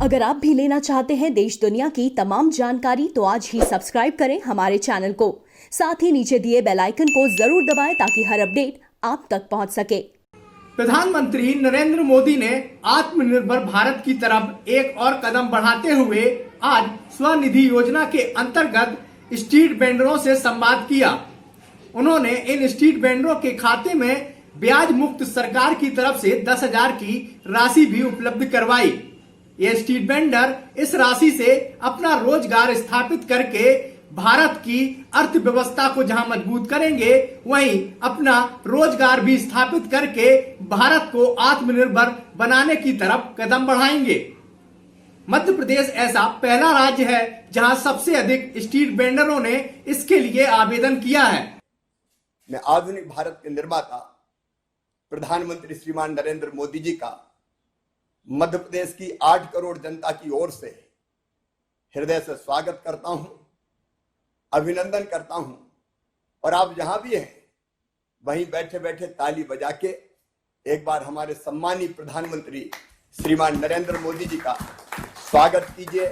अगर आप भी लेना चाहते हैं देश दुनिया की तमाम जानकारी तो आज ही सब्सक्राइब करें हमारे चैनल को। साथ ही नीचे दिए बेल आइकन को जरूर दबाएं ताकि हर अपडेट आप तक पहुंच सके। प्रधानमंत्री नरेंद्र मोदी ने आत्मनिर्भर भारत की तरफ एक और कदम बढ़ाते हुए आज स्वनिधि योजना के अंतर्गत स्ट्रीट वेंडरों से संवाद किया। उन्होंने इन स्ट्रीट वेंडरों के खाते में ब्याज मुक्त सरकार की तरफ से 10,000 की राशि भी उपलब्ध करवाई। ये स्ट्रीट वेंडर इस राशि से अपना रोजगार स्थापित करके भारत की अर्थव्यवस्था को जहां मजबूत करेंगे, वहीं अपना रोजगार भी स्थापित करके भारत को आत्मनिर्भर बनाने की तरफ कदम बढ़ाएंगे। मध्य प्रदेश ऐसा पहला राज्य है जहां सबसे अधिक स्ट्रीट वेंडरों ने इसके लिए आवेदन किया है। मैं आधुनिक भारत के निर्माता प्रधानमंत्री श्रीमान नरेंद्र मोदी जी का मध्य प्रदेश की 8 करोड़ जनता की ओर से हृदय से स्वागत करता हूं, अभिनंदन करता हूं। और आप जहां भी हैं वहीं बैठे बैठे ताली बजा के एक बार हमारे सम्मानीय प्रधानमंत्री श्रीमान नरेंद्र मोदी जी का स्वागत कीजिए,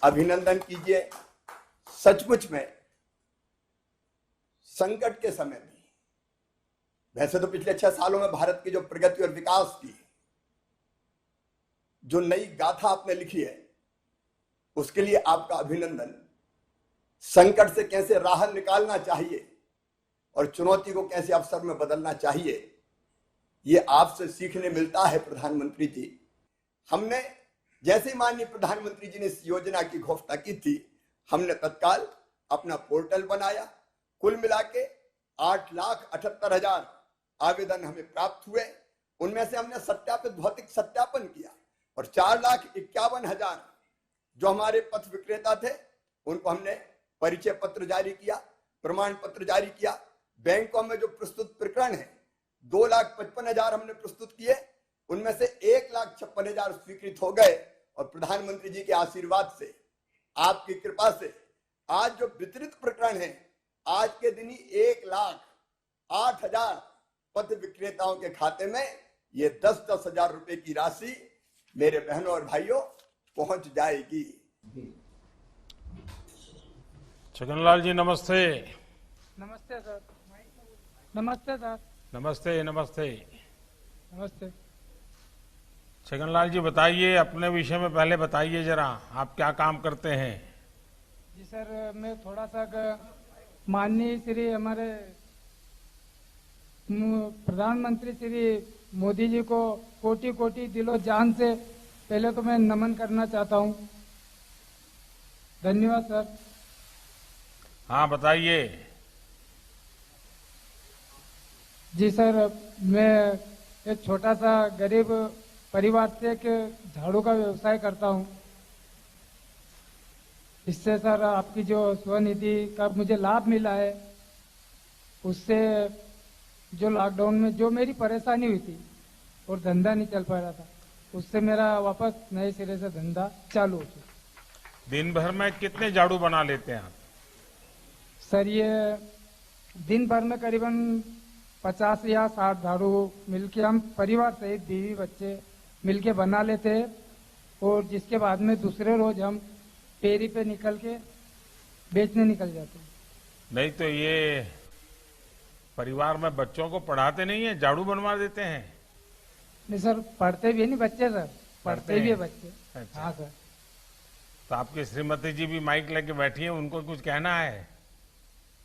अभिनंदन कीजिए। सचमुच में संकट के समय में, वैसे तो पिछले 6 सालों में भारत की जो प्रगति और विकास की जो नई गाथा आपने लिखी है, उसके लिए आपका अभिनंदन। संकट से कैसे राह निकालना चाहिए और चुनौती को कैसे अवसर में बदलना चाहिए, ये आपसे सीखने मिलता है प्रधानमंत्री जी। हमने जैसे ही माननीय प्रधानमंत्री जी ने इस योजना की घोषणा की थी, हमने तत्काल अपना पोर्टल बनाया। कुल मिला के 8,78,000 आवेदन हमें प्राप्त हुए। उनमें से हमने सत्यापित भौतिक सत्यापन किया और 4,51,000 जो हमारे पथ विक्रेता थे उनको हमने परिचय पत्र जारी किया, प्रमाण पत्र जारी किया। बैंकों में जो प्रस्तुत प्रकरण है 2,55,000 हमने प्रस्तुत किए, उनमें से 1,56,000 स्वीकृत हो गए। और प्रधानमंत्री जी के आशीर्वाद से, आपकी कृपा से आज जो वितरित प्रकरण है, आज के दिन ही 1,08,000 पथ विक्रेताओं के खाते में ये 10-10 हजार रुपए की राशि मेरे बहनों और भाइयों पहुंच जाएगी। छगनलाल जी नमस्ते। नमस्ते सर। नमस्ते सर। नमस्ते नमस्ते नमस्ते। छगनलाल जी बताइए, अपने विषय में पहले बताइए जरा, आप क्या काम करते हैं? जी सर, मैं थोड़ा सा माननीय श्री हमारे प्रधानमंत्री श्री मोदी जी को कोटि कोटि दिलो जान से पहले तो मैं नमन करना चाहता हूं। धन्यवाद सर। हाँ बताइए। जी सर, मैं एक छोटा सा गरीब परिवार से एक झाड़ू का व्यवसाय करता हूं। इससे सर आपकी जो स्वनिधि का मुझे लाभ मिला है, उससे जो लॉकडाउन में जो मेरी परेशानी हुई थी और धंधा नहीं चल पा रहा था, उससे मेरा वापस नए सिरे से धंधा चालू हो गया। दिन भर में कितने झाड़ू बना लेते हैं आप? सर ये दिन भर में करीबन 50 या 60 झाड़ू मिलके हम परिवार सहित बीवी बच्चे मिलके बना लेते हैं। और जिसके बाद में दूसरे रोज हम फेरी पे निकल के बेचने निकल जाते हैं। नहीं तो ये परिवार में बच्चों को पढ़ाते नहीं है, झाड़ू बनवा देते हैं? नहीं सर, पढ़ते भी नहीं बच्चे सर, पढ़ते भी है बच्चे। अच्छा। हाँ सर। तो आपकी श्रीमती जी भी माइक लेके बैठी है, उनको कुछ कहना है?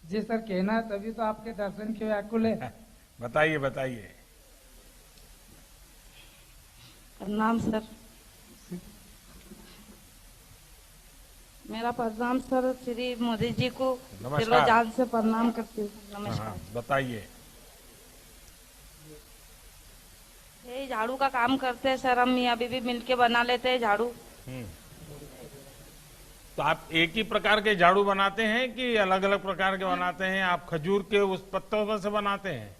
जी सर, कहना है तभी तो आपके दर्शन के व्याकुल है। बताइए बताइए। प्रणाम सर। मेरा प्रणाम सर, श्री मोदी जी को दिलो जान से प्रणाम करती हूँ। नमस्कार। बताइए। ये झाड़ू का काम करते हैं सर, हम यहाँ भी मिलके बना लेते हैं झाड़ू। तो आप एक ही प्रकार के झाड़ू बनाते हैं कि अलग अलग प्रकार के बनाते हैं? आप खजूर के उस पत्तों में से बनाते हैं?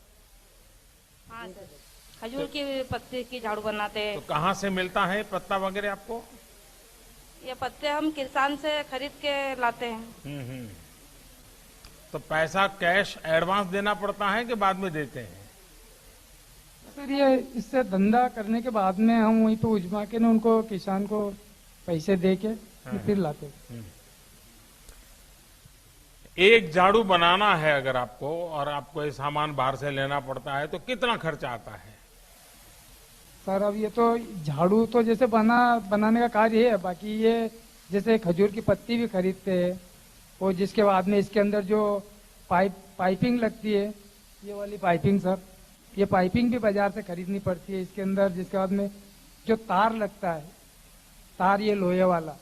हाँ सर, खजूर की पत्ते की झाड़ू बनाते हैं। तो कहाँ से मिलता है पत्ता वगैरह आपको? ये पत्ते हम किसान से खरीद के लाते हैं। तो पैसा कैश एडवांस देना पड़ता है कि बाद में देते हैं? सर ये इससे धंधा करने के बाद में हम वहीं पे उजमा के ना उनको किसान को पैसे दे के फिर लाते। एक झाड़ू बनाना है अगर आपको और आपको ये सामान बाहर से लेना पड़ता है तो कितना खर्चा आता है? सर अब ये तो झाड़ू तो जैसे बनाने का कार्य है, बाकी ये जैसे खजूर की पत्ती भी खरीदते हैं और जिसके बाद में इसके अंदर जो पाइपिंग लगती है, ये वाली पाइपिंग सर, ये पाइपिंग भी बाजार से खरीदनी पड़ती है इसके अंदर। जिसके बाद में जो तार लगता है, तार ये लोहे वाला,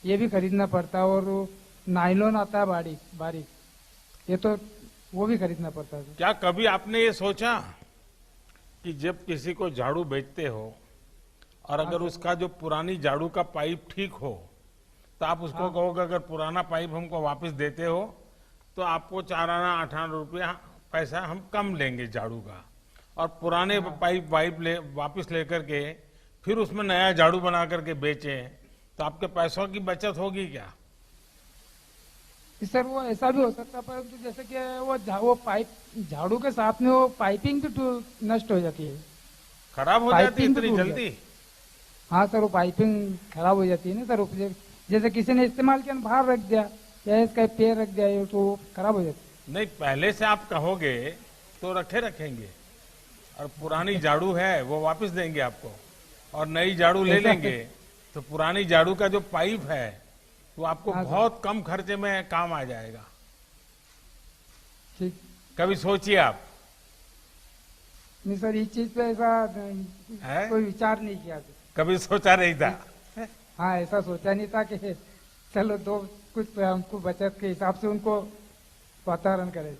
ये भी खरीदना पड़ता है। और नायलॉन आता है बारीक बारीक, ये तो वो भी खरीदना पड़ता है। क्या कभी आपने ये सोचा कि जब किसी को झाड़ू बेचते हो और अगर उसका जो पुरानी झाड़ू का पाइप ठीक हो तो आप उसको कहोगे अगर पुराना पाइप हमको वापस देते हो तो आपको 4 आना 8 आना रुपया पैसा हम कम लेंगे झाड़ू का, और पुराने पाइप वापस लेकर के फिर उसमें नया झाड़ू बना करके बेचे तो आपके पैसों की बचत होगी क्या? सर वो ऐसा भी हो सकता है, परंतु जैसे कि वो पाइप झाड़ू के साथ में वो पाइपिंग भी नष्ट हो जाती है, खराब हो जाती है पाइपिंग इतनी भी टूट जल्दी? हाँ सर, वो पाइपिंग खराब हो जाती है ना सर। जैसे किसी ने इस्तेमाल किया बाहर रख दिया या इसका पैर रख दिया तो वो खराब हो जाती है। नहीं, पहले से आप कहोगे तो रखेंगे और पुरानी झाड़ू है वो वापस देंगे आपको और नई झाड़ू ले लेंगे तो पुरानी झाड़ू का जो पाइप है वो आपको बहुत कम खर्चे में काम आ जाएगा। ठीक, कभी सोचिए आप। नहीं सर, इस चीज पे ऐसा है? कोई विचार नहीं किया सर। कभी सोचा नहीं था? हाँ, ऐसा सोचा नहीं था कि चलो दो कुछ हमको बचत के हिसाब से उनको वातावरण करे।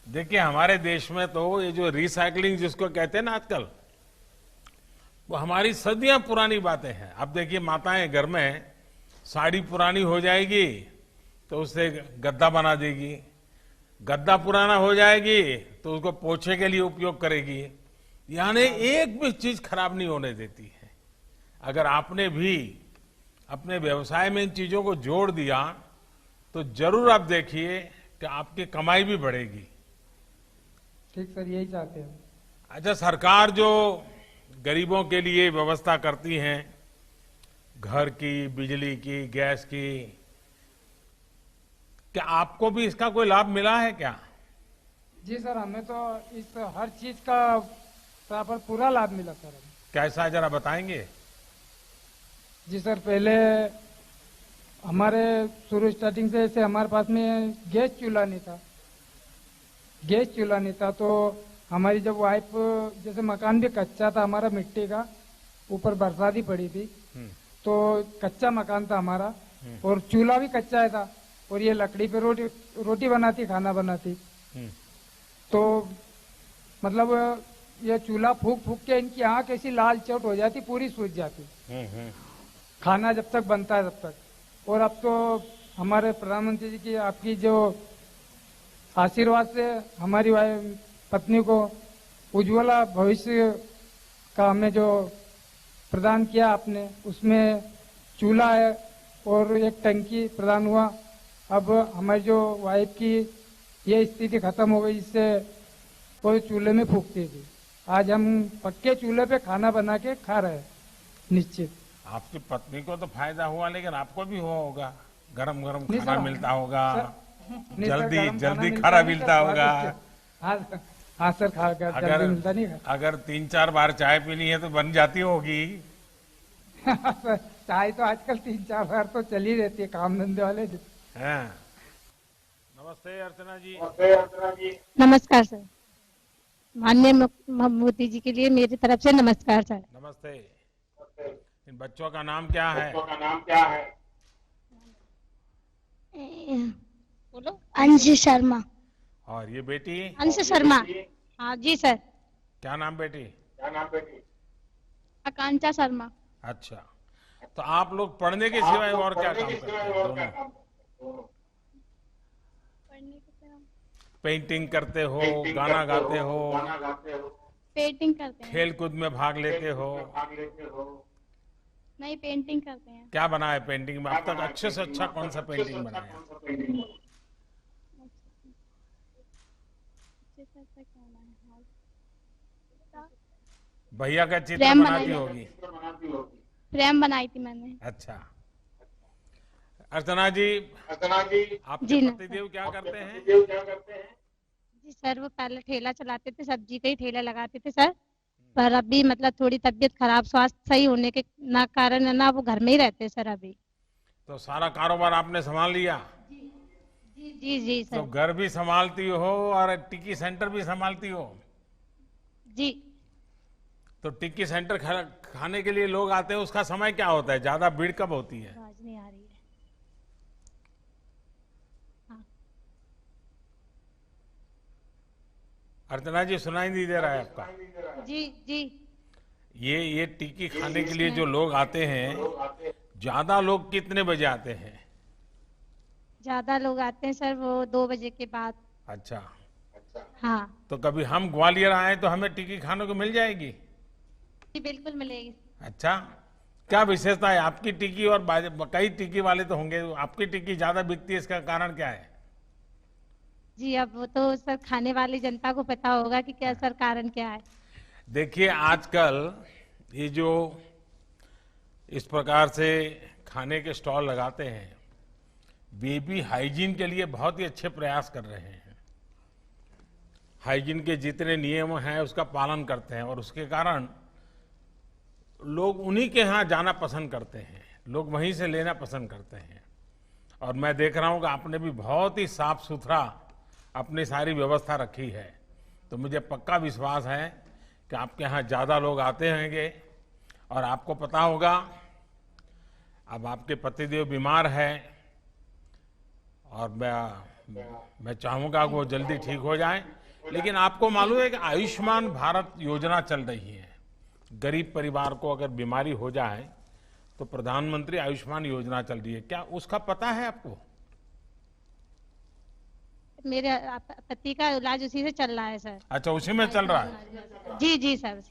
देखिए हमारे देश में तो ये जो रिसाइकलिंग जिसको कहते हैं ना आजकल, वो हमारी सदियां पुरानी बातें हैं। अब देखिए माताएं घर में साड़ी पुरानी हो जाएगी तो उससे गद्दा बना देगी, गद्दा पुराना हो जाएगी तो उसको पोछे के लिए उपयोग करेगी, यानी एक भी चीज खराब नहीं होने देती है। अगर आपने भी अपने व्यवसाय में इन चीजों को जोड़ दिया तो जरूर आप देखिए कि आपकी कमाई भी बढ़ेगी। ठीक सर, यही चाहते हैं। अच्छा, सरकार जो गरीबों के लिए व्यवस्था करती है, घर की, बिजली की, गैस की, क्या आपको भी इसका कोई लाभ मिला है क्या? जी सर, हमें तो इस हर चीज का बराबर पूरा लाभ मिला सर। कैसा, जरा बताएंगे? जी सर, पहले हमारे शुरू स्टार्टिंग से ऐसे हमारे पास में गैस चूल्हा नहीं था, तो हमारी जब वाइफ, जैसे मकान भी कच्चा था हमारा मिट्टी का, ऊपर बरसाती पड़ी थी तो कच्चा मकान था हमारा और चूल्हा भी कच्चा था और ये लकड़ी पे रोटी बनाती, खाना बनाती। तो मतलब ये चूल्हा फूक फूक के इनकी आंख ऐसी लाल चोट हो जाती, पूरी सूज जाती खाना जब तक बनता है तब तक। और अब तो हमारे प्रधानमंत्री जी की, आपकी जो आशीर्वाद से हमारी पत्नी को उज्ज्वला भविष्य का हमें जो प्रदान किया आपने, उसमें चूल्हा है और एक टंकी प्रदान हुआ। अब हमारी जो वाइफ की ये स्थिति खत्म हो गई जिससे वो चूल्हे में फूकती थी। आज हम पक्के चूल्हे पे खाना बना के खा रहे हैं। निश्चित आपकी पत्नी को तो फायदा हुआ लेकिन आपको भी हुआ होगा, गरम गरम नहीं खाना सर, मिलता होगा, नहीं सर, गरम जल्दी खाना खाना नहीं मिलता सर, होगा। हाँ सर, जल्दी मिलता नहीं है। अगर 3-4 बार चाय पीनी है तो बन जाती होगी। सर, चाय तो आजकल 3-4 बार तो चली रहती है काम धंधे वाले। हैं। नमस्ते अर्चना जी। नमस्कार सर, माननीय मोदी जी के लिए मेरी तरफ से नमस्कार सर। नमस्ते। इन बच्चों का नाम क्या है? बोलो। अंश शर्मा। और ये बेटी? अंश शर्मा। हाँ जी सर। क्या नाम बेटी? आकांक्षा शर्मा। अच्छा, तो आप लोग पढ़ने के सिवाय और क्या काम करते हैं दोनों? पेंटिंग करते हो, गाना गाते हो, पेंटिंग करते हैं। खेल कूद में भाग लेते हो? नहीं, पेंटिंग करते हैं। क्या बना है पेंटिंग में अब तक? अच्छे से अच्छा कौन सा पेंटिंग बनाया? भैया का चित्र बनाती होगी? फ्रेम बनाई थी मैंने। अच्छा, अर्चना जी, आपके जी, पतिदेव क्या करते हैं? जी सर, वो पहले ठेला चलाते थे, सब्जी का ही ठेला लगाते थे सर। पर अभी मतलब थोड़ी तबीयत खराब, स्वास्थ्य सही होने के ना कारण है ना, वो घर में ही रहते हैं सर अभी। तो सारा कारोबार आपने संभाल लिया? जी जी जी तो सर। घर भी संभालती हो और टिक्की सेंटर भी संभालती हो। जी तो टिक्की सेंटर खाने के लिए लोग आते हैं, उसका समय क्या होता है? ज्यादा भीड़ कब होती है? आवाज नहीं आ रही है। हाँ अर्चना जी, सुनाई नहीं दे रहा है आपका? जी जी। ये टिक्की खाने के लिए जो लोग आते हैं, ज्यादा लोग कितने बजे आते हैं? ज्यादा लोग आते हैं सर वो 2 बजे के बाद। अच्छा, हाँ तो कभी हम ग्वालियर आए तो हमें टिक्की खाने को मिल जाएगी? जी बिल्कुल मिलेगी। अच्छा, क्या विशेषता है आपकी टिक्की और कई टिक्की वाले तो होंगे, आपकी टिक्की ज्यादा बिकती है, इसका कारण क्या है? जी अब वो तो सर खाने वाली जनता को पता होगा कि क्या सर कारण क्या है। देखिए, आजकल ये जो इस प्रकार से खाने के स्टॉल लगाते हैं, वे भी हाइजीन के लिए बहुत ही अच्छे प्रयास कर रहे हैं। हाइजीन के जितने नियम हैं उसका पालन करते हैं और उसके कारण लोग उन्हीं के यहाँ जाना पसंद करते हैं, लोग वहीं से लेना पसंद करते हैं। और मैं देख रहा हूँ कि आपने भी बहुत ही साफ सुथरा अपनी सारी व्यवस्था रखी है, तो मुझे पक्का विश्वास है कि आपके यहाँ ज़्यादा लोग आते होंगे। और आपको पता होगा, अब आपके पतिदेव बीमार है और मैं चाहूँगा कि वो जल्दी ठीक हो जाए। लेकिन आपको मालूम है कि आयुष्मान भारत योजना चल रही है। गरीब परिवार को अगर बीमारी हो जाए तो प्रधानमंत्री आयुष्मान योजना चल रही है, क्या उसका पता है आपको? मेरे पति का इलाज उसी से चल रहा है सर। अच्छा, उसी में चल रहा है। जी जी सर।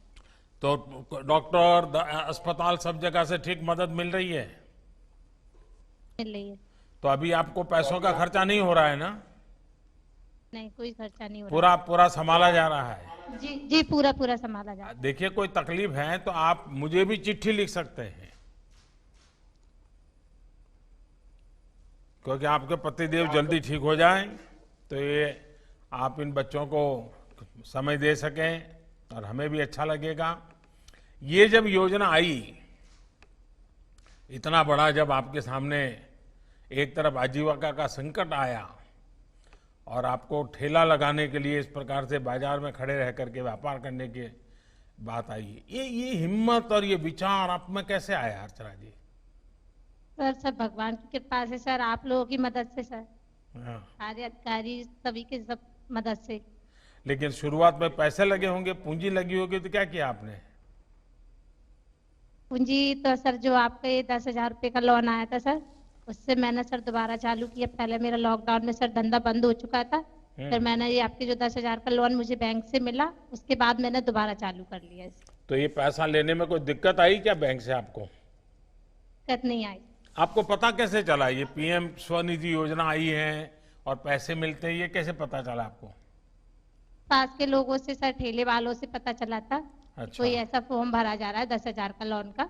तो डॉक्टर, अस्पताल सब जगह से ठीक मदद मिल रही है? मिल रही है। तो अभी आपको पैसों का खर्चा नहीं हो रहा है ना? नहीं, कोई खर्चा नहीं हो पूरा पूरा संभाला जा रहा है? रहा। जी जी पूरा पूरा संभाला जा रहा है। देखिए, कोई तकलीफ है तो आप मुझे भी चिट्ठी लिख सकते हैं, क्योंकि आपके पतिदेव जल्दी ठीक हो जाएं तो ये आप इन बच्चों को समय दे सकें और हमें भी अच्छा लगेगा। ये जब योजना आई, इतना बड़ा जब आपके सामने एक तरफ आजीविका का संकट आया और आपको ठेला लगाने के लिए इस प्रकार से बाजार में खड़े रह करके व्यापार करने की बात आई, ये हिम्मत और ये विचार आप में कैसे आया अर्चना जी? सर सब भगवान की कृपा से सर, आप लोगों की मदद से सर, हाँ। सारे अधिकारी सभी के सब मदद से। लेकिन शुरुआत में पैसे लगे होंगे, पूंजी लगी होगी, तो क्या किया आपने? पूंजी तो सर जो आपके 10,000 रुपये का लोन आया था सर, उससे मैंने सर दोबारा चालू किया। पहले मेरा लॉकडाउन में सर धंधा बंद हो चुका था, फिर मैंने ये आपके जो 10,000 का लोन मुझे बैंक से मिला, उसके बाद मैंने दोबारा चालू कर लिया। तो ये पैसा लेने में कोई दिक्कत आई क्या बैंक से आपको? दिक्कत नहीं आई। आपको पता कैसे चला ये पीएम स्वनिधि योजना आई है और पैसे मिलते हैं, ये कैसे पता चला आपको? पास के लोगों से सर, ठेले वालों से पता चला था। अच्छा। कोई ऐसा फॉर्म भरा जा रहा है 10,000 का लोन का।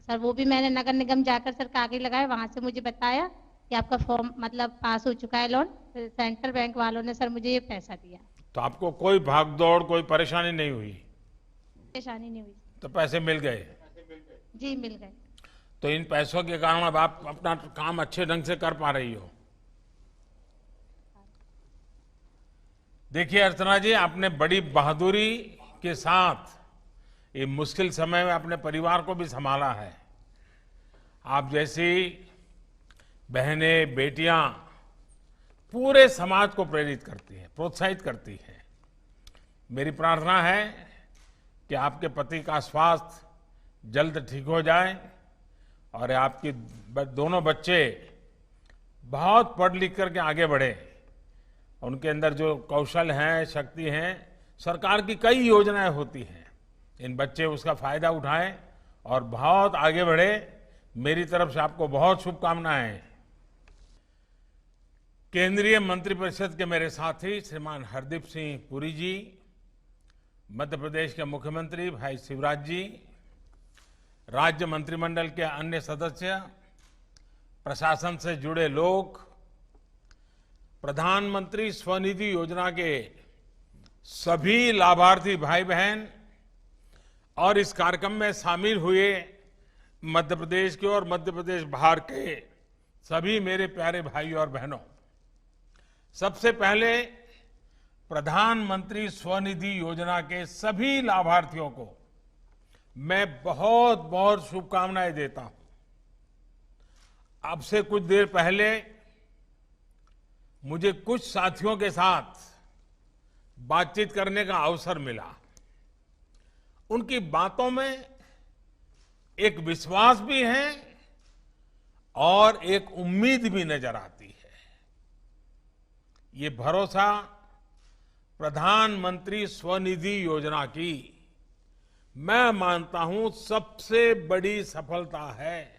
सर वो भी मैंने नगर निगम जाकर सर कागज लगाए, वहां से मुझे बताया कि आपका फॉर्म मतलब पास हो चुका है लोन। सेंट्रल बैंक वालों ने सर मुझे ये पैसा दिया। तो आपको कोई भागदौड़, कोई परेशानी नहीं हुई? परेशानी नहीं हुई। तो पैसे मिल गए? जी मिल गए। तो इन पैसों के कारण अब आप अपना काम अच्छे ढंग से कर पा रही हो। देखिए अर्चना जी, आपने बड़ी बहादुरी के साथ ये मुश्किल समय में अपने परिवार को भी संभाला है। आप जैसी बहनें, बेटियां पूरे समाज को प्रेरित करती हैं, प्रोत्साहित करती हैं। मेरी प्रार्थना है कि आपके पति का स्वास्थ्य जल्द ठीक हो जाए और आपके दोनों बच्चे बहुत पढ़ लिख करके आगे बढ़े। उनके अंदर जो कौशल हैं, शक्ति हैं, सरकार की कई योजनाएं होती हैं, इन बच्चे उसका फायदा उठाएं और बहुत आगे बढ़े। मेरी तरफ से आपको बहुत शुभकामनाएं। केंद्रीय मंत्रिपरिषद के मेरे साथी श्रीमान हरदीप सिंह पुरी जी, मध्य प्रदेश के मुख्यमंत्री भाई शिवराज जी, राज्य मंत्रिमंडल के अन्य सदस्य, प्रशासन से जुड़े लोग प्रधानमंत्री स्वनिधि योजना के सभी लाभार्थी भाई बहन और इस कार्यक्रम में शामिल हुए मध्य प्रदेश के और मध्य प्रदेश बाहर के सभी मेरे प्यारे भाई और बहनों, सबसे पहले प्रधानमंत्री स्वनिधि योजना के सभी लाभार्थियों को मैं बहुत बहुत शुभकामनाएं देता हूं। अब से कुछ देर पहले मुझे कुछ साथियों के साथ बातचीत करने का अवसर मिला। उनकी बातों में एक विश्वास भी है और एक उम्मीद भी नजर आती है। ये भरोसा प्रधानमंत्री स्वनिधि योजना की मैं मानता हूं सबसे बड़ी सफलता है,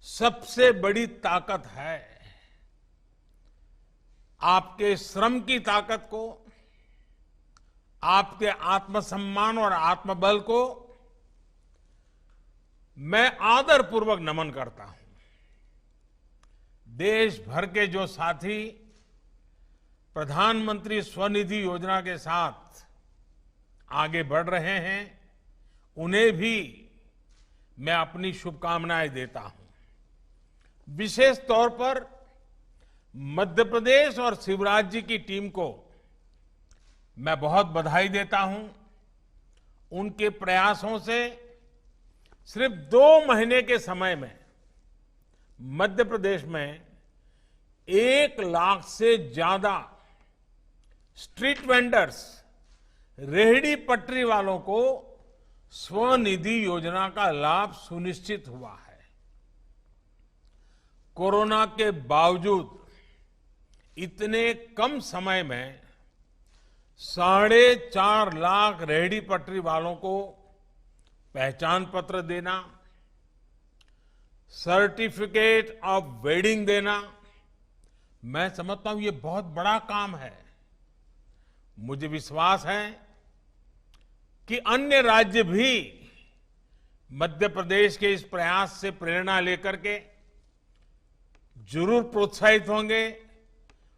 सबसे बड़ी ताकत है। आपके श्रम की ताकत को, आपके आत्मसम्मान और आत्मबल को मैं आदरपूर्वक नमन करता हूं। देश भर के जो साथी प्रधानमंत्री स्वनिधि योजना के साथ आगे बढ़ रहे हैं, उन्हें भी मैं अपनी शुभकामनाएं देता हूं। विशेष तौर पर मध्य प्रदेश और शिवराज जी की टीम को मैं बहुत बधाई देता हूं। उनके प्रयासों से सिर्फ 2 महीने के समय में मध्य प्रदेश में 1 लाख से ज्यादा स्ट्रीट वेंडर्स, रेहड़ी पटरी वालों को स्वनिधि योजना का लाभ सुनिश्चित हुआ है। कोरोना के बावजूद इतने कम समय में 4.5 लाख रेहड़ी पटरी वालों को पहचान पत्र देना, सर्टिफिकेट ऑफ वेडिंग देना, मैं समझता हूं ये बहुत बड़ा काम है। मुझे विश्वास है कि अन्य राज्य भी मध्य प्रदेश के इस प्रयास से प्रेरणा लेकर के जरूर प्रोत्साहित होंगे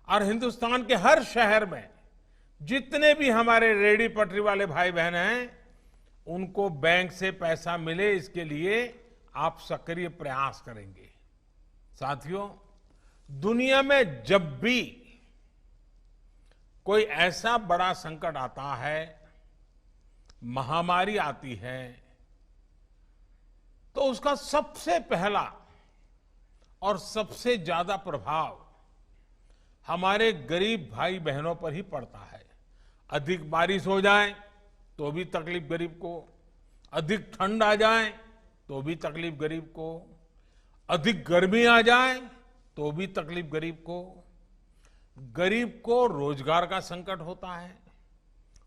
और हिंदुस्तान के हर शहर में जितने भी हमारे रेहड़ी पटरी वाले भाई बहन हैं, उनको बैंक से पैसा मिले, इसके लिए आप सक्रिय प्रयास करेंगे। साथियों, दुनिया में जब भी कोई ऐसा बड़ा संकट आता है, महामारी आती है, तो उसका सबसे पहला और सबसे ज्यादा प्रभाव हमारे गरीब भाई बहनों पर ही पड़ता है। अधिक बारिश हो जाए तो भी तकलीफ गरीब को, अधिक ठंड आ जाए तो भी तकलीफ गरीब को, अधिक गर्मी आ जाए तो भी तकलीफ गरीब को रोजगार का संकट होता है,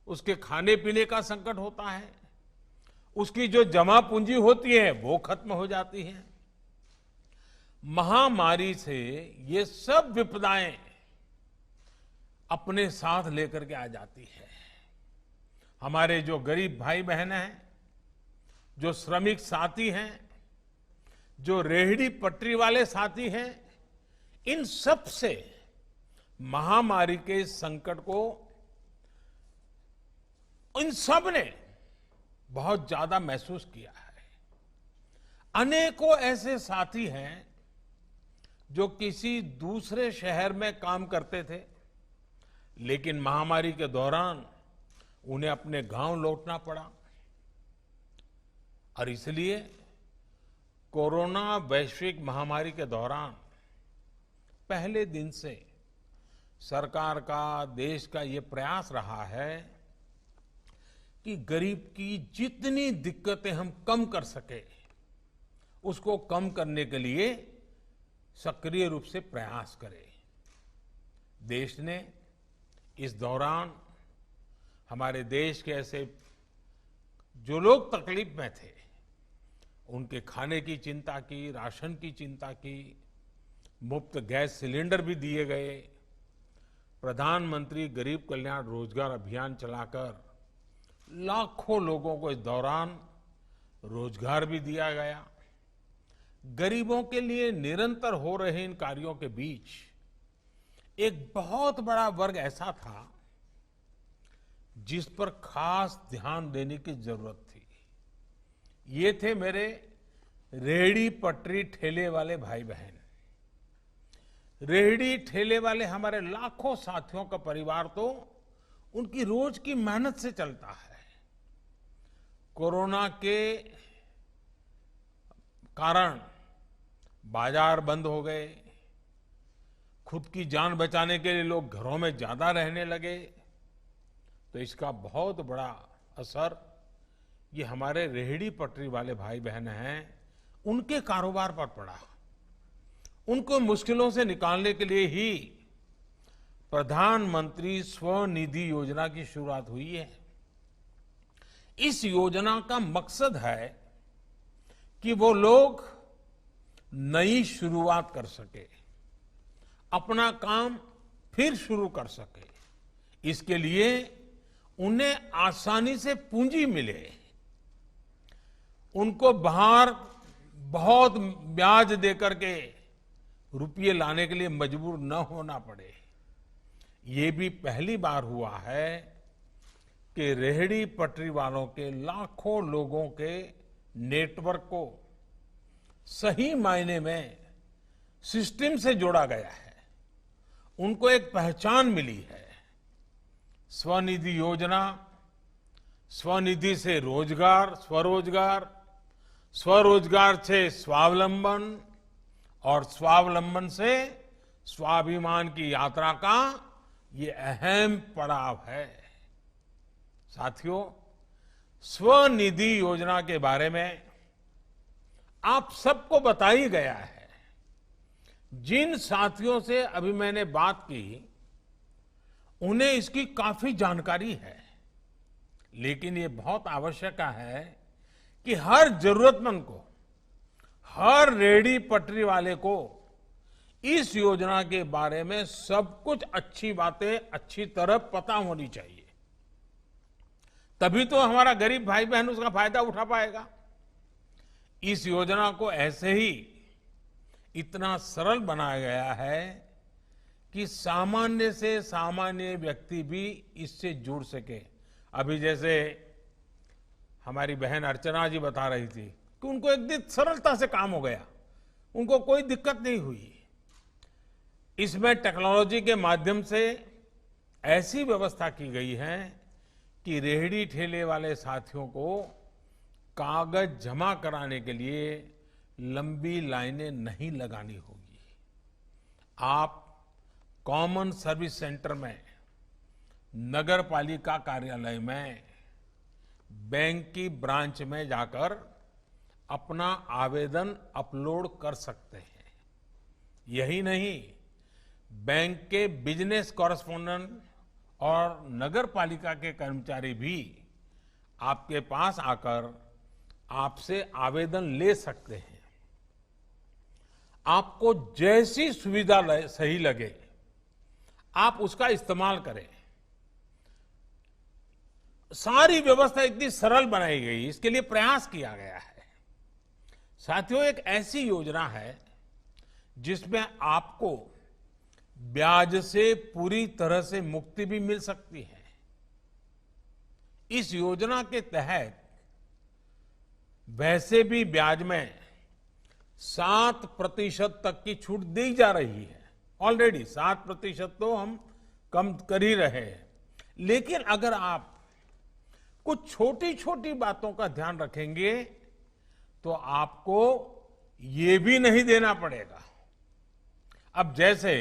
उसके खाने पीने का संकट होता है, उसकी जो जमा पूंजी होती है वो खत्म हो जाती है। महामारी से ये सब विपदाएं अपने साथ लेकर के आ जाती है। हमारे जो गरीब भाई बहन हैं, जो श्रमिक साथी हैं, जो रेहड़ी पटरी वाले साथी हैं, इन सब से महामारी के संकट को इन सब ने बहुत ज्यादा महसूस किया है। अनेकों ऐसे साथी हैं जो किसी दूसरे शहर में काम करते थे, लेकिन महामारी के दौरान उन्हें अपने गांव लौटना पड़ा और इसलिए कोरोना वैश्विक महामारी के दौरान पहले दिन से सरकार का, देश का ये प्रयास रहा है कि गरीब की जितनी दिक्कतें हम कम कर सके, उसको कम करने के लिए सक्रिय रूप से प्रयास करें। देश ने इस दौरान हमारे देश के ऐसे जो लोग तकलीफ में थे, उनके खाने की चिंता की, राशन की चिंता की, मुफ्त गैस सिलेंडर भी दिए गए, प्रधानमंत्री गरीब कल्याण रोजगार अभियान चलाकर लाखों लोगों को इस दौरान रोजगार भी दिया गया। गरीबों के लिए निरंतर हो रहे इन कार्यों के बीच एक बहुत बड़ा वर्ग ऐसा था जिस पर खास ध्यान देने की जरूरत थी। ये थे मेरे रेहड़ी पटरी ठेले वाले भाई बहन। रेहड़ी ठेले वाले हमारे लाखों साथियों का परिवार तो उनकी रोज की मेहनत से चलता है। कोरोना के कारण बाजार बंद हो गए, खुद की जान बचाने के लिए लोग घरों में ज्यादा रहने लगे, तो इसका बहुत बड़ा असर ये हमारे रेहड़ी पटरी वाले भाई बहन हैं उनके कारोबार पर पड़ा। उनको मुश्किलों से निकालने के लिए ही प्रधानमंत्री स्वनिधि योजना की शुरुआत हुई है। इस योजना का मकसद है कि वो लोग नई शुरुआत कर सके, अपना काम फिर शुरू कर सके। इसके लिए उन्हें आसानी से पूंजी मिले, उनको बाहर बहुत ब्याज देकर के रुपये लाने के लिए मजबूर न होना पड़े। ये भी पहली बार हुआ है कि रेहड़ी पटरी वालों के लाखों लोगों के नेटवर्क को सही मायने में सिस्टम से जोड़ा गया है, उनको एक पहचान मिली है। स्वनिधि योजना, स्वनिधि से रोजगार, स्वरोजगार, स्वरोजगार से स्वावलंबन और स्वावलंबन से स्वाभिमान की यात्रा का ये अहम पड़ाव है। साथियों, स्वनिधि योजना के बारे में आप सबको बताई गया है। जिन साथियों से अभी मैंने बात की उन्हें इसकी काफी जानकारी है, लेकिन ये बहुत आवश्यक है कि हर जरूरतमंद को, हर रेहड़ी पटरी वाले को इस योजना के बारे में सब कुछ अच्छी बातें अच्छी तरह पता होनी चाहिए। तभी तो हमारा गरीब भाई बहन उसका फायदा उठा पाएगा। इस योजना को ऐसे ही इतना सरल बनाया गया है कि सामान्य से सामान्य व्यक्ति भी इससे जुड़ सके। अभी जैसे हमारी बहन अर्चना जी बता रही थी कि उनको एकदम सरलता से काम हो गया, उनको कोई दिक्कत नहीं हुई। इसमें टेक्नोलॉजी के माध्यम से ऐसी व्यवस्था की गई है कि रेहड़ी ठेले वाले साथियों को कागज जमा कराने के लिए लंबी लाइनें नहीं लगानी होगी। आप कॉमन सर्विस सेंटर में, नगर पालिका कार्यालय में, बैंक की ब्रांच में जाकर अपना आवेदन अपलोड कर सकते हैं। यही नहीं, बैंक के बिजनेस कॉरेस्पोंडेंट और नगर पालिका के कर्मचारी भी आपके पास आकर आपसे आवेदन ले सकते हैं। आपको जैसी सुविधा सही लगे आप उसका इस्तेमाल करें। सारी व्यवस्था इतनी सरल बनाई गई, इसके लिए प्रयास किया गया है। साथियों, एक ऐसी योजना है जिसमें आपको ब्याज से पूरी तरह से मुक्ति भी मिल सकती है। इस योजना के तहत वैसे भी ब्याज में 7% तक की छूट दी जा रही है। ऑलरेडी 7% तो हम कम कर ही रहे हैं, लेकिन अगर आप कुछ छोटी छोटी बातों का ध्यान रखेंगे तो आपको ये भी नहीं देना पड़ेगा। अब जैसे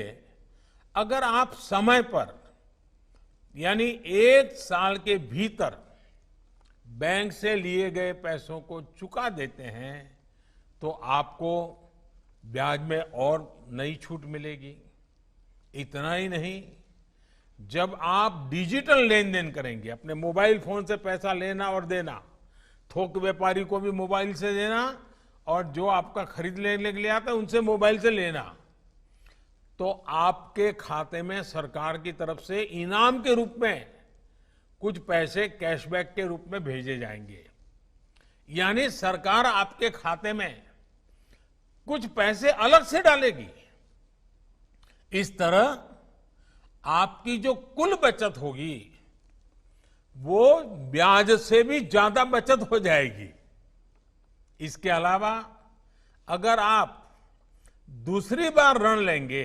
अगर आप समय पर यानी 1 साल के भीतर बैंक से लिए गए पैसों को चुका देते हैं तो आपको ब्याज में और नई छूट मिलेगी। इतना ही नहीं, जब आप डिजिटल लेन देन करेंगे, अपने मोबाइल फोन से पैसा लेना और देना, थोक व्यापारी को भी मोबाइल से देना और जो आपका खरीद लेने के लिए आता है उनसे मोबाइल से लेना, तो आपके खाते में सरकार की तरफ से इनाम के रूप में कुछ पैसे कैशबैक के रूप में भेजे जाएंगे। यानी सरकार आपके खाते में कुछ पैसे अलग से डालेगी। इस तरह आपकी जो कुल बचत होगी वो ब्याज से भी ज्यादा बचत हो जाएगी। इसके अलावा अगर आप दूसरी बार ऋण लेंगे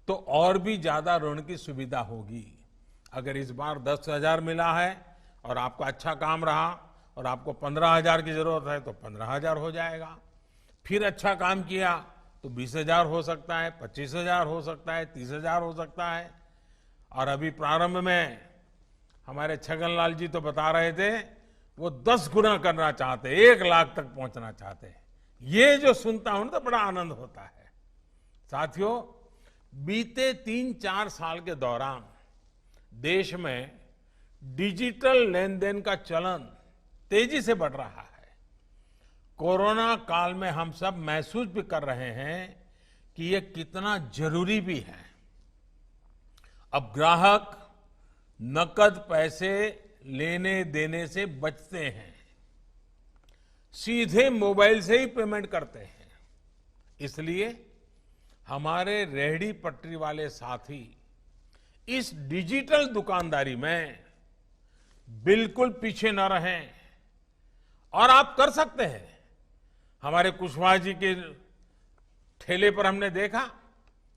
तो और भी ज्यादा ऋण की सुविधा होगी। अगर इस बार 10,000 मिला है और आपका अच्छा काम रहा और आपको 15,000 की जरूरत है तो 15,000 हो जाएगा। फिर अच्छा काम किया तो 20,000 हो सकता है, 25,000 हो सकता है, 30,000 हो सकता है। और अभी प्रारंभ में हमारे छगनलाल जी तो बता रहे थे वो 10 गुना करना चाहते, 1 लाख तक पहुंचना चाहते। ये जो सुनता हूं तो बड़ा आनंद होता है। साथियों, बीते 3-4 साल के दौरान देश में डिजिटल लेन देन का चलन तेजी से बढ़ रहा है। कोरोना काल में हम सब महसूस भी कर रहे हैं कि ये कितना जरूरी भी है। अब ग्राहक नकद पैसे लेने देने से बचते हैं, सीधे मोबाइल से ही पेमेंट करते हैं। इसलिए हमारे रेहड़ी पटरी वाले साथी इस डिजिटल दुकानदारी में बिल्कुल पीछे न रहें और आप कर सकते हैं। हमारे कुशवाहा जी के ठेले पर हमने देखा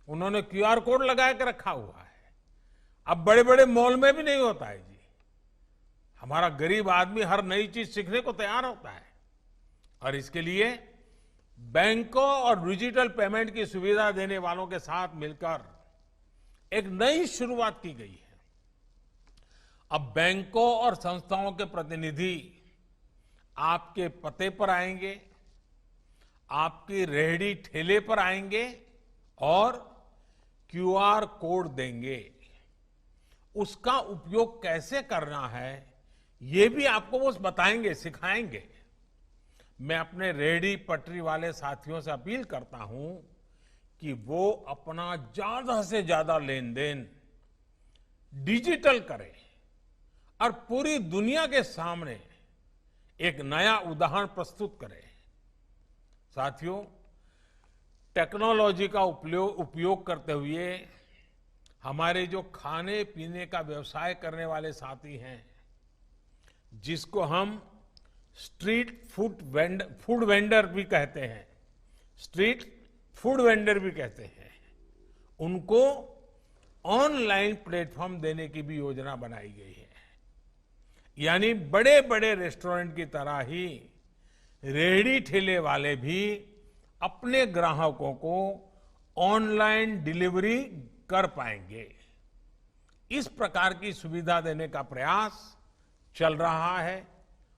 उन्होंने QR कोड लगा के रखा हुआ है। अब बड़े बड़े मॉल में भी नहीं होता है जी। हमारा गरीब आदमी हर नई चीज सीखने को तैयार होता है और इसके लिए बैंकों और डिजिटल पेमेंट की सुविधा देने वालों के साथ मिलकर एक नई शुरुआत की गई है। अब बैंकों और संस्थाओं के प्रतिनिधि आपके पते पर आएंगे, आपकी रेहड़ी ठेले पर आएंगे और QR कोड देंगे। उसका उपयोग कैसे करना है ये भी आपको वो बताएंगे, सिखाएंगे। मैं अपने रेहड़ी पटरी वाले साथियों से अपील करता हूं कि वो अपना ज्यादा से ज्यादा लेन देन डिजिटल करें और पूरी दुनिया के सामने एक नया उदाहरण प्रस्तुत करें। साथियों, टेक्नोलॉजी का उपयोग करते हुए हमारे जो खाने पीने का व्यवसाय करने वाले साथी हैं, जिसको हम स्ट्रीट फूड वेंडर भी कहते हैं, स्ट्रीट फूड वेंडर भी कहते हैं, उनको ऑनलाइन प्लेटफॉर्म देने की भी योजना बनाई गई है। यानी बड़े बड़े रेस्टोरेंट की तरह ही रेहड़ी ठेले वाले भी अपने ग्राहकों को ऑनलाइन डिलीवरी कर पाएंगे। इस प्रकार की सुविधा देने का प्रयास चल रहा है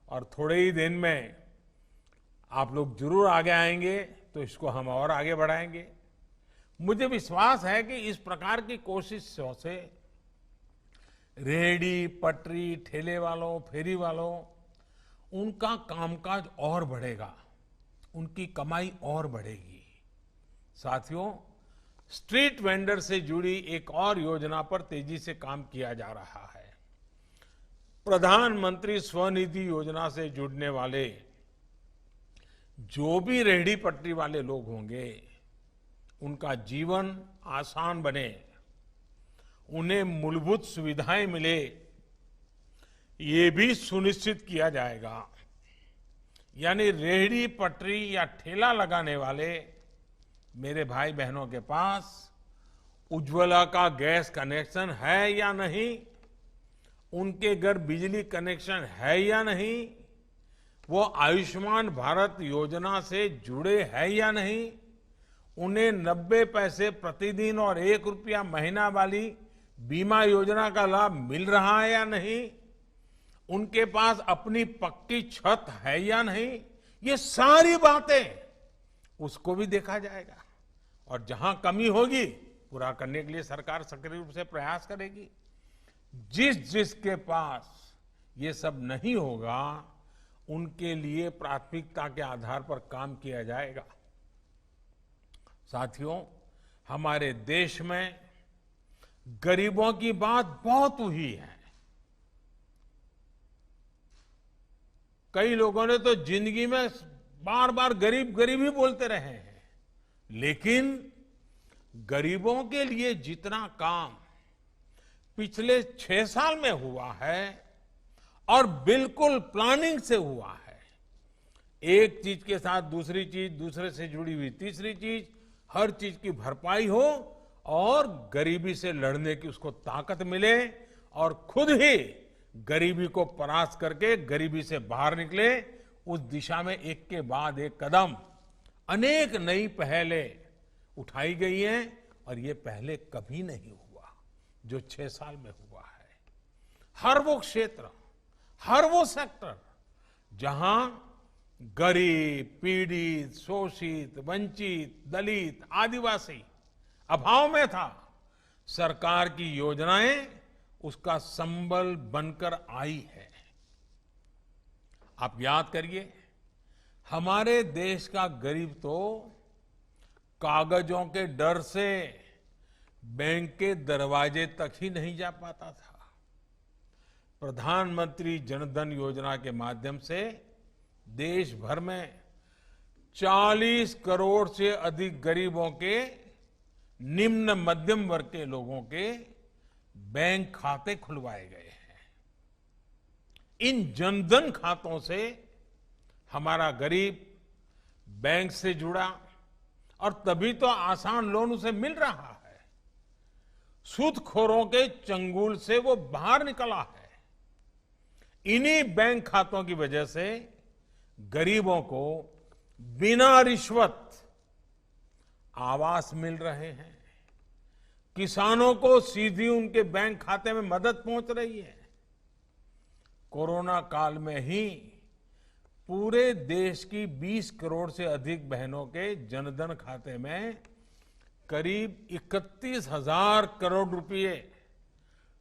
और थोड़े ही दिन में आप लोग जरूर आगे आएंगे तो इसको हम और आगे बढ़ाएंगे। मुझे विश्वास है कि इस प्रकार की कोशिशों से रेहड़ी पटरी ठेले वालों फेरी वालों उनका कामकाज और बढ़ेगा, उनकी कमाई और बढ़ेगी। साथियों, स्ट्रीट वेंडर से जुड़ी एक और योजना पर तेजी से काम किया जा रहा है। प्रधानमंत्री स्वनिधि योजना से जुड़ने वाले जो भी रेहड़ी पटरी वाले लोग होंगे उनका जीवन आसान बने, उन्हें मूलभूत सुविधाएं मिले, ये भी सुनिश्चित किया जाएगा। यानी रेहड़ी पटरी या ठेला लगाने वाले मेरे भाई बहनों के पास उज्ज्वला का गैस कनेक्शन है या नहीं, उनके घर बिजली कनेक्शन है या नहीं, वो आयुष्मान भारत योजना से जुड़े हैं या नहीं, उन्हें 90 पैसे प्रतिदिन और 1 रुपया महीना वाली बीमा योजना का लाभ मिल रहा है या नहीं, उनके पास अपनी पक्की छत है या नहीं, ये सारी बातें उसको भी देखा जाएगा और जहां कमी होगी पूरा करने के लिए सरकार सक्रिय रूप से प्रयास करेगी। जिसके पास ये सब नहीं होगा उनके लिए प्राथमिकता के आधार पर काम किया जाएगा। साथियों, हमारे देश में गरीबों की बात बहुत हुई है। कई लोगों ने तो जिंदगी में बार बार गरीब गरीब ही बोलते रहे हैं, लेकिन गरीबों के लिए जितना काम पिछले 6 साल में हुआ है और बिल्कुल प्लानिंग से हुआ है, एक चीज के साथ दूसरी चीज, दूसरे से जुड़ी हुई तीसरी चीज, हर चीज की भरपाई हो और गरीबी से लड़ने की उसको ताकत मिले और खुद ही गरीबी को परास्त करके गरीबी से बाहर निकले, उस दिशा में एक के बाद एक कदम अनेक नई पहलें उठाई गई हैं और ये पहले कभी नहीं हुआ जो 6 साल में हुआ है। हर वो क्षेत्र, हर वो सेक्टर जहां गरीब, पीड़ित, शोषित, वंचित, दलित, आदिवासी अभाव में था, सरकार की योजनाएं उसका संबल बनकर आई है। आप याद करिए, हमारे देश का गरीब तो कागजों के डर से बैंक के दरवाजे तक ही नहीं जा पाता था। प्रधानमंत्री जनधन योजना के माध्यम से देश भर में 40 करोड़ से अधिक गरीबों के, निम्न मध्यम वर्ग के लोगों के बैंक खाते खुलवाए गए हैं। इन जनधन खातों से हमारा गरीब बैंक से जुड़ा और तभी तो आसान लोन उसे मिल रहा है। सूदखोरों के चंगुल से वो बाहर निकला है। इन्हीं बैंक खातों की वजह से गरीबों को बिना रिश्वत आवास मिल रहे हैं, किसानों को सीधी उनके बैंक खाते में मदद पहुंच रही है। कोरोना काल में ही पूरे देश की 20 करोड़ से अधिक बहनों के जनधन खाते में करीब 31,000 करोड़ रुपए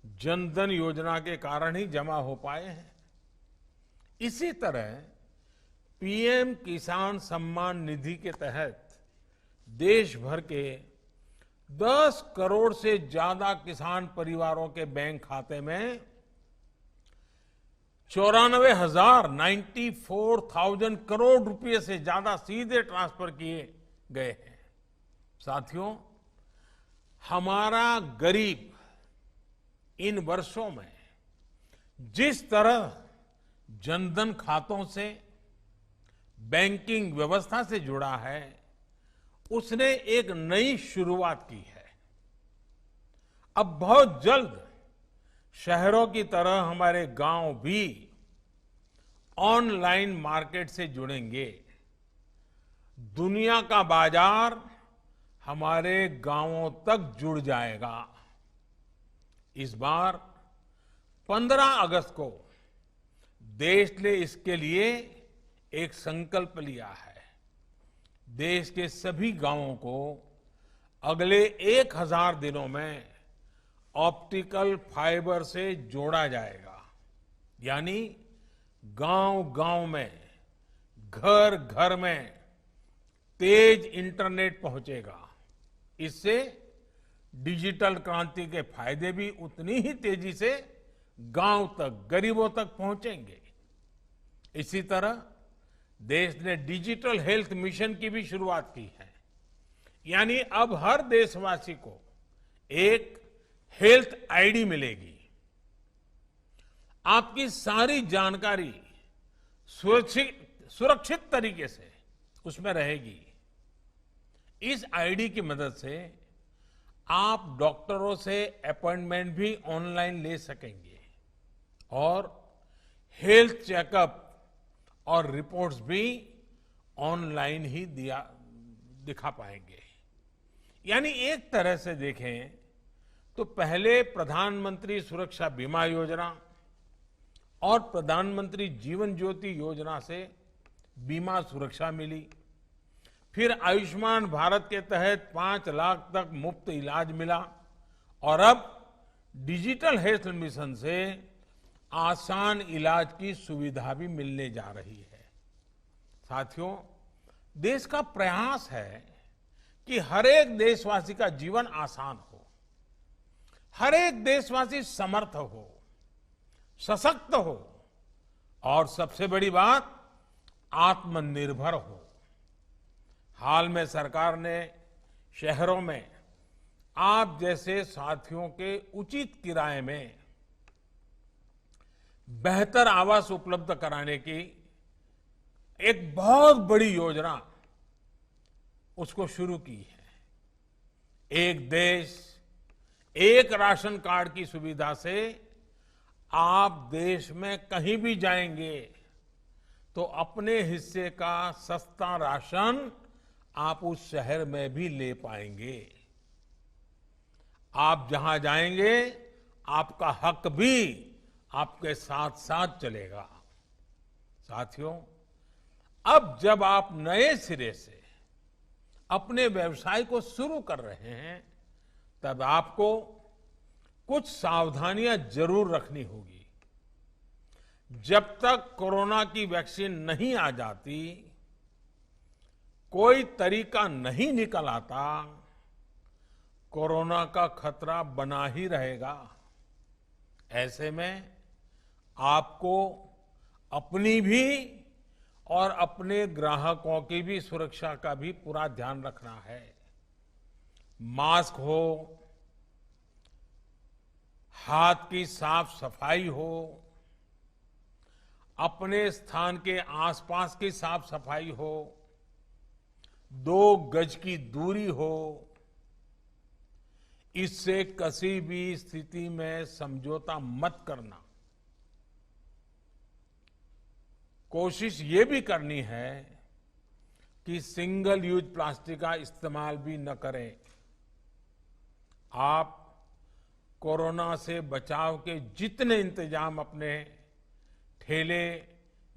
जनधन योजना के कारण ही जमा हो पाए हैं। इसी तरह पीएम किसान सम्मान निधि के तहत देश भर के 10 करोड़ से ज्यादा किसान परिवारों के बैंक खाते में 94,000 करोड़ रुपए से ज्यादा सीधे ट्रांसफर किए गए हैं। साथियों, हमारा गरीब इन वर्षों में जिस तरह जनधन खातों से, बैंकिंग व्यवस्था से जुड़ा है, उसने एक नई शुरुआत की है। अब बहुत जल्द शहरों की तरह हमारे गांव भी ऑनलाइन मार्केट से जुड़ेंगे। दुनिया का बाजार हमारे गांवों तक जुड़ जाएगा। इस बार 15 अगस्त को देश ने इसके लिए एक संकल्प लिया है। देश के सभी गांवों को अगले 1000 दिनों में ऑप्टिकल फाइबर से जोड़ा जाएगा। यानी गांव-गांव में, घर-घर में तेज इंटरनेट पहुंचेगा। इससे डिजिटल क्रांति के फायदे भी उतनी ही तेजी से गांव तक, गरीबों तक पहुंचेंगे। इसी तरह देश ने डिजिटल हेल्थ मिशन की भी शुरुआत की है। यानी अब हर देशवासी को एक हेल्थ आईडी मिलेगी। आपकी सारी जानकारी सुरक्षित तरीके से उसमें रहेगी। इस आईडी की मदद से आप डॉक्टरों से अपॉइंटमेंट भी ऑनलाइन ले सकेंगे और हेल्थ चेकअप और रिपोर्ट्स भी ऑनलाइन ही दिखा पाएंगे। यानी एक तरह से देखें तो पहले प्रधानमंत्री सुरक्षा बीमा योजना और प्रधानमंत्री जीवन ज्योति योजना से बीमा सुरक्षा मिली। फिर आयुष्मान भारत के तहत 5 लाख तक मुफ्त इलाज मिला और अब डिजिटल हेल्थ मिशन से आसान इलाज की सुविधा भी मिलने जा रही है। साथियों, देश का प्रयास है कि हर एक देशवासी का जीवन आसान हो, हर एक देशवासी समर्थ हो, सशक्त हो और सबसे बड़ी बात, आत्मनिर्भर हो। हाल में सरकार ने शहरों में आप जैसे साथियों के उचित किराए में बेहतर आवास उपलब्ध कराने की एक बहुत बड़ी योजना उसको शुरू की है। एक देश एक राशन कार्ड की सुविधा से आप देश में कहीं भी जाएंगे तो अपने हिस्से का सस्ता राशन आप उस शहर में भी ले पाएंगे। आप जहां जाएंगे आपका हक भी आपके साथ साथ चलेगा। साथियों, अब जब आप नए सिरे से अपने व्यवसाय को शुरू कर रहे हैं तब आपको कुछ सावधानियां जरूर रखनी होगी। जब तक कोरोना की वैक्सीन नहीं आ जाती, कोई तरीका नहीं निकल आता, कोरोना का खतरा बना ही रहेगा। ऐसे में आपको अपनी भी और अपने ग्राहकों की भी सुरक्षा का भी पूरा ध्यान रखना है। मास्क हो, हाथ की साफ सफाई हो, अपने स्थान के आसपास की साफ सफाई हो, 2 गज की दूरी हो, इससे किसी भी स्थिति में समझौता मत करना। कोशिश ये भी करनी है कि सिंगल यूज प्लास्टिक का इस्तेमाल भी न करें। आप कोरोना से बचाव के जितने इंतजाम अपने ठेले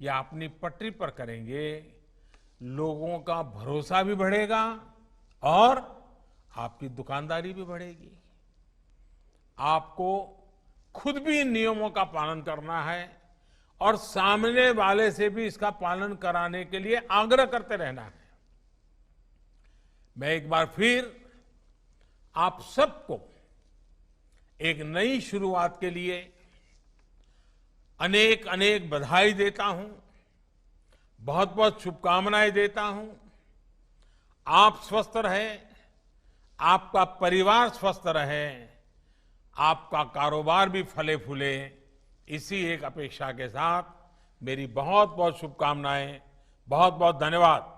या अपनी पटरी पर करेंगे, लोगों का भरोसा भी बढ़ेगा और आपकी दुकानदारी भी बढ़ेगी। आपको खुद भी इन नियमों का पालन करना है और सामने वाले से भी इसका पालन कराने के लिए आग्रह करते रहना है। मैं एक बार फिर आप सबको एक नई शुरुआत के लिए अनेक अनेक बधाई देता हूं, बहुत बहुत शुभकामनाएं देता हूं। आप स्वस्थ रहें, आपका परिवार स्वस्थ रहे, आपका कारोबार भी फले फूले, इसी एक अपेक्षा के साथ मेरी बहुत बहुत शुभकामनाएं। बहुत बहुत धन्यवाद।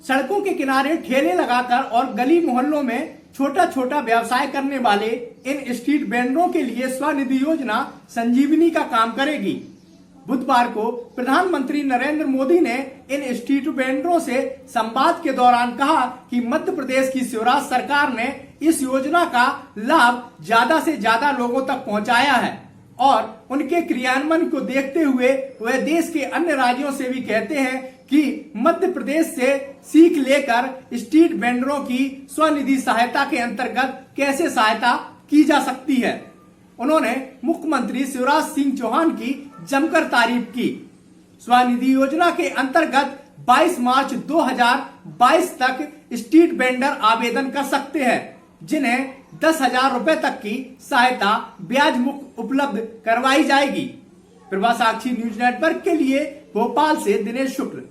सड़कों के किनारे ठेले लगाकर और गली मोहल्लों में छोटा छोटा व्यवसाय करने वाले इन स्ट्रीट वेंडरों के लिए स्वनिधि योजना संजीवनी का काम करेगी। बुधवार को प्रधानमंत्री नरेंद्र मोदी ने इन स्ट्रीट वेंडरों से संवाद के दौरान कहा कि मध्य प्रदेश की शिवराज सरकार ने इस योजना का लाभ ज्यादा से ज्यादा लोगों तक पहुंचाया है और उनके क्रियान्वयन को देखते हुए वह देश के अन्य राज्यों से भी कहते हैं कि मध्य प्रदेश से सीख लेकर स्ट्रीट वेंडरों की स्वनिधि सहायता के अंतर्गत कैसे सहायता की जा सकती है। उन्होंने मुख्यमंत्री शिवराज सिंह चौहान की जमकर तारीफ की। स्वनिधि योजना के अंतर्गत 22 मार्च 2022 तक स्ट्रीट वेंडर आवेदन कर सकते हैं, जिन्हें 10,000 रुपए तक की सहायता ब्याज मुक्त उपलब्ध करवाई जाएगी। प्रभा साक्षी न्यूज नेटवर्क के लिए भोपाल से दिनेश शुक्ल।